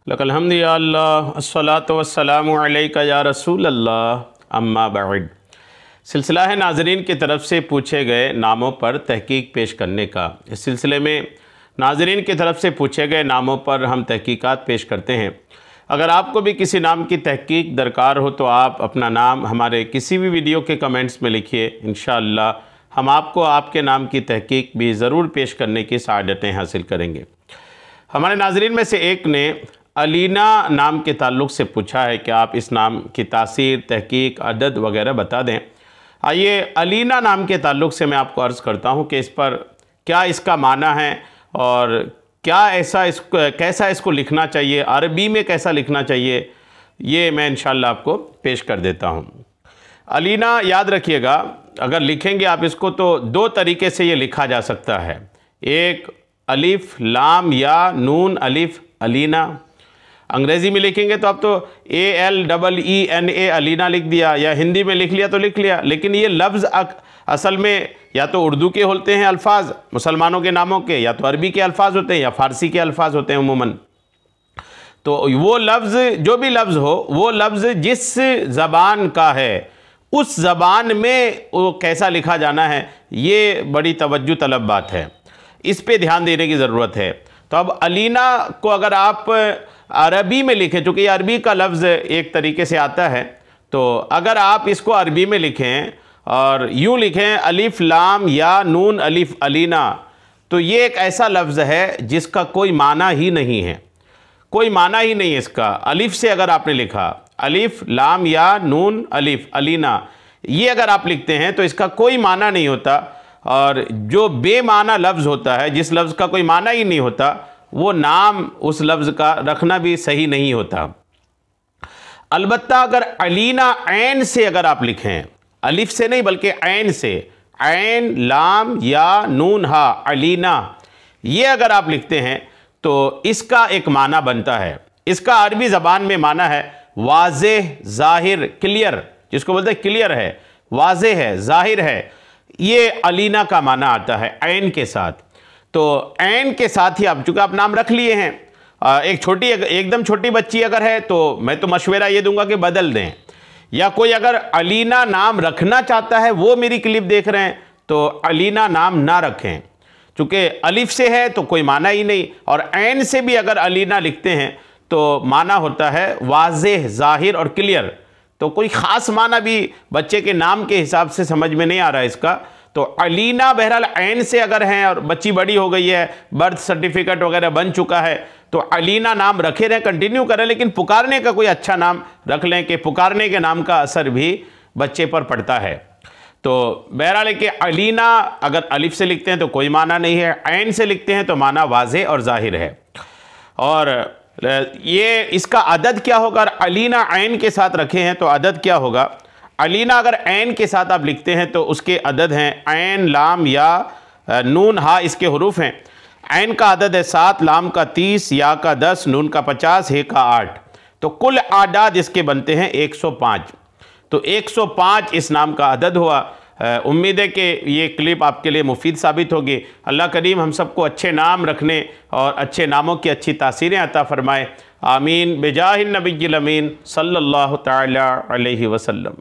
लकल हम्दु या अल्लाह अस्सलातु वस्सलामु अलैका या रसूल अल्लाह अम्मा बाद। सिलसिला है नाज़रीन की तरफ़ से पूछे गए नामों पर तहकीक पेश करने का। इस सिलसिले में नाज़रीन की तरफ़ से पूछे गए नामों पर हम तहकीकात पेश करते हैं। अगर आपको भी किसी नाम की तहकीक दरकार हो तो आप अपना नाम हमारे किसी भी वीडियो के कमेंट्स में लिखिए। इंशाअल्लाह हम आपको आपके नाम की तहकीक भी ज़रूर पेश करने की सआदतें हासिल करेंगे। हमारे नाज़रीन में से एक ने अलीना नाम के ताल्लुक़ से पूछा है कि आप इस नाम की तासीर, तहकीक, अदद वगैरह बता दें। आइए अलीना नाम के ताल्लुक़ से मैं आपको अर्ज़ करता हूँ कि इस पर क्या इसका माना है और कैसा इसको लिखना चाहिए, अरबी में कैसा लिखना चाहिए, ये मैं इंशाअल्लाह आपको पेश कर देता हूँ। अलीना याद रखिएगा, अगर लिखेंगे आप इसको तो दो तरीके से ये लिखा जा सकता है। एक अलिफ लाम या नून अलिफ अलीना। अंग्रेज़ी में लिखेंगे तो आप तो ALEENA अलीना लिख दिया, या हिंदी में लिख लिया तो लिख लिया, लेकिन ये लफ्ज़ असल में या तो उर्दू के होते हैं अल्फाज मुसलमानों के नामों के, या तो अरबी के अल्फाज होते हैं या फ़ारसी के अल्फाज होते हैं उमूमन। तो वो लफ्ज़ जो भी लफ्ज़ हो, वो लफ्ज़ जिस ज़बान का है उस ज़बान में वो कैसा लिखा जाना है, ये बड़ी तवज्जो तलब बात है, इस पे ध्यान देने की ज़रूरत है। तो अब अलीना को अगर आप अरबी में लिखें, चूँकि ये अरबी का लफ्ज़ एक तरीके से आता है, तो अगर आप इसको अरबी में लिखें और यूँ लिखें अलिफ लाम या नून अलिफ अलीना, तो ये एक ऐसा लफ्ज़ है जिसका कोई माना ही नहीं है, कोई माना ही नहीं है इसका। अलिफ से अगर आपने लिखा अलिफ लाम या नून अलिफ अलीना, ये अगर आप लिखते हैं तो इसका कोई माना नहीं होता। और जो बेमाना लफ्ज़ होता है, जिस लफ्ज़ का कोई माना ही नहीं होता, वो नाम उस लफ्ज़ का रखना भी सही नहीं होता। अलबत्ता अगर अलीना ऐन से अगर आप लिखें, अलिफ से नहीं बल्कि ऐन से, ऐन लाम या नून हा अलीना, ये अगर आप लिखते हैं तो इसका एक माना बनता है। इसका अरबी ज़बान में माना है वाज़ेह, ज़ाहिर, क्लियर, जिसको बोलते हैं क्लियर है, वाज़ेह है, ज़ाहिर है, ये अलीना का माना आता है ऐन के साथ। तो ऐन के साथ ही आप चूँकि आप नाम रख लिए हैं, एकदम छोटी बच्ची अगर है तो मैं तो मशवरा ये दूंगा कि बदल दें, या कोई अगर अलीना नाम रखना चाहता है, वो मेरी क्लिप देख रहे हैं, तो अलीना नाम ना रखें, चूँकि अलिफ से है तो कोई माना ही नहीं, और ऐन से भी अगर अलीना लिखते हैं तो माना होता है वाज़ेह, ज़ाहिर और क्लियर। तो कोई ख़ास माना भी बच्चे के नाम के हिसाब से समझ में नहीं आ रहा है इसका। तो अलीना बहरहाल ऐन से अगर हैं और बच्ची बड़ी हो गई है, बर्थ सर्टिफिकेट वगैरह बन चुका है, तो अलीना नाम रखे रहें, कंटिन्यू करें, लेकिन पुकारने का कोई अच्छा नाम रख लें कि पुकारने के नाम का असर भी बच्चे पर पड़ता है। तो बहरहाल कि अलीना अगर अलिफ से लिखते हैं तो कोई माना नहीं है, ऐन से लिखते हैं तो माना वाज़े और ज़ाहिर है। और ये इसका अदद क्या होगा, अलीना ऐन के साथ रखे हैं तो अदद क्या होगा। अलीना अगर ऐन के साथ आप लिखते हैं तो उसके अदद हैं ऐन लाम या नून हा, इसके हरूफ हैं। ऐन का अदद है 7, लाम का 30, या का 10, नून का 50, हे का 8। तो कुल आदाद इसके बनते हैं 105। तो 105 इस नाम का अदद हुआ। उम्मीद है कि ये क्लिप आपके लिए मुफीद साबित होगी। अल्लाह करीम हम सबको अच्छे नाम रखने और अच्छे नामों की अच्छी तासीरें अता फ़रमाए। आमीन। बिजाहिन नबिय्यिल अमीन सल्लल्लाहु तआला अलैहि वसल्लम।